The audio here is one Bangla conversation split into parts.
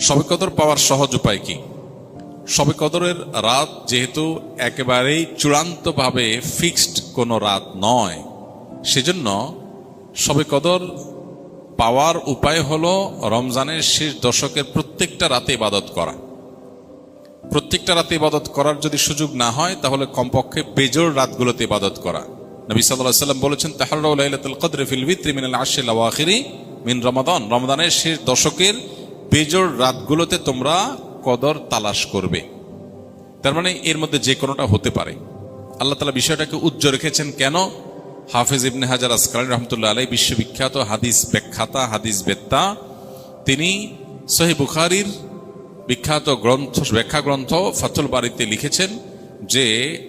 শবে কদর পাওয়ার সহজ উপায় কি? শবে কদরের রাত যেহেতু একেবারেই চূড়ান্তভাবে ফিক্সড কোনো রাত নয়, সেজন্য শবে কদর পাওয়ার উপায় হলো রমজানের শেষ দশকের প্রত্যেকটা রাতে ইবাদত করা। প্রত্যেকটা রাতে ইবাদত করার যদি সুযোগ না হয়, তাহলে কমপক্ষে বেজোড় রাতগুলোতে ইবাদত করা। নবী সাল্লাল্লাহু আলাইহি ওয়াসাল্লাম বলেছেন, তাহাররাউ লাইলাতুল কদরি ফিল বিত্রি মিনাল আশরিল আওয়াখিরি মিন রমাদান। রমজানের শেষ দশকের বেজোড় রাতগুলোতে তোমরা কদর তালাশ করবে। তার মানে এর মধ্যে যে কোনোটা হতে পারে। আল্লাহ তাআলা বিষয়টাকে উজ্জ্বল রেখেছেন কেন? হাফেজ ইবনে হাজার আসকালানী রাহমাতুল্লাহ আলাইহি বিশ্ববিখ্যাত হাদিস ব্যাখ্যাতা, হাদিস বেত্তা, তিনি সহিহ বুখারীর বিখ্যাত ব্যাখ্যা গ্রন্থ ফাথুল বারীতে লিখেছেন যে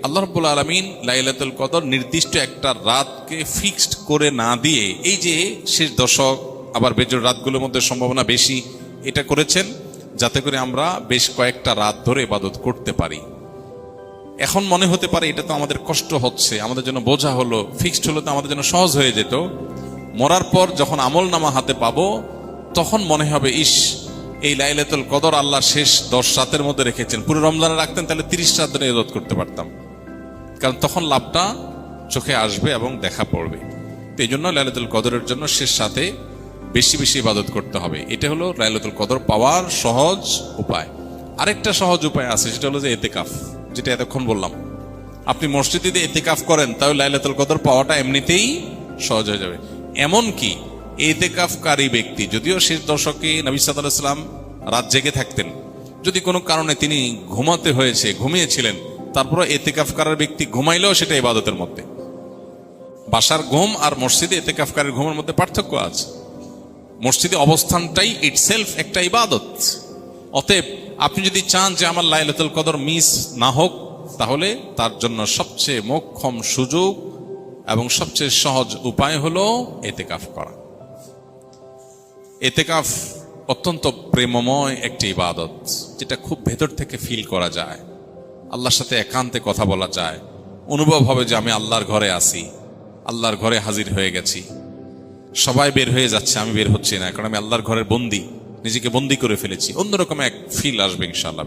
আল্লাহ রাব্বুল আলামিন লাইলাতুল কদর নির্দিষ্ট একটা রাতকে ফিক্সড করে না দিয়ে, এই যে শেষ দশক আবার বেজোড় রাতগুলোর মধ্যে সম্ভাবনা বেশি, এটা করেছেন যাতে করে আমরা বেশ কয়েকটা রাত ধরে ইবাদত করতে পারি। এখন মনে হতে পারে এটা তো আমাদের কষ্ট হচ্ছে, আমাদের জন্য বোঝা হলো, ফিক্সড হলো তো আমাদের জন্য সহজ হয়ে যেত। মরার পর যখন আমল নামা হাতে পাবো, তখন মনে হবে ইস, এই লাইলাতুল কদর আল্লাহ শেষ 10 রাতের মধ্যে রেখেছেন, পুরো রমজানে রাখতেন তাহলে 30 রাত ধরে ইবাদত করতে পারতাম। কারণ তখন লাভটা চোখে আসবে এবং দেখা পড়বে। তো এই জন্য লাইলাতুল কদরের জন্য শেষ রাতে বেশি বেশি ইবাদত করতে হবে। এটা হলো লাইলাতুল কদর পাওয়ার সহজ উপায়। আরেকটা সহজ উপায় আছে, সেটা হলো যে ইতিকাফ, যেটা এতক্ষণ বললাম। আপনি মসজিদে ইতিকাফ করেন, তাহলে লাইলাতুল কদর পাওয়াটা এমনিতেই সহজ হয়ে যাবে। এমনকি ইতিকাফকারী ব্যক্তি, যদিও শেষ দশকে নবী সাল্লাল্লাহু আলাইহি ওয়াসাল্লাম রাত জেগে থাকতেন, যদি কোনো কারণে তিনি ঘুমাতে হয়েছে, ঘুমিয়েছিলেন, তারপরে ইতিকাফকারী ব্যক্তি ঘুমাইলেও সেটা ইবাদতের মধ্যে। বাসার ঘুম আর মসজিদে ইতিকাফকারীর ঘুমের মধ্যে পার্থক্য আছে। মসজিদে অবস্থানটাই ইটসেলফ একটা ইবাদত। অতএব আপনি যদি চান যে আমার লাইলাতুল কদর মিস না হোক, তাহলে তার জন্য সবচেয়ে মোক্ষম সুযোগ এবং সবচেয়ে সহজ উপায় হলো ইতিকাফ করা। ইতিকাফ অত্যন্ত প্রেমময় একটি ইবাদত, যেটা খুব ভেতর থেকে ফিল করা যায়, আল্লাহর সাথে একান্তে কথা বলা যায়, অনুভব হবে যে আমি আল্লাহর ঘরে আছি, আল্লাহর ঘরে হাজির হয়ে গেছি। সবাই বের হয়ে যাচ্ছে, আমি বের হচ্ছি না, কারণ আমি আল্লাহর ঘরের বন্দী, নিজেকে বন্দী করে ফেলেছি। অন্যরকম এক ফিল আসবে ইনশাআল্লাহ।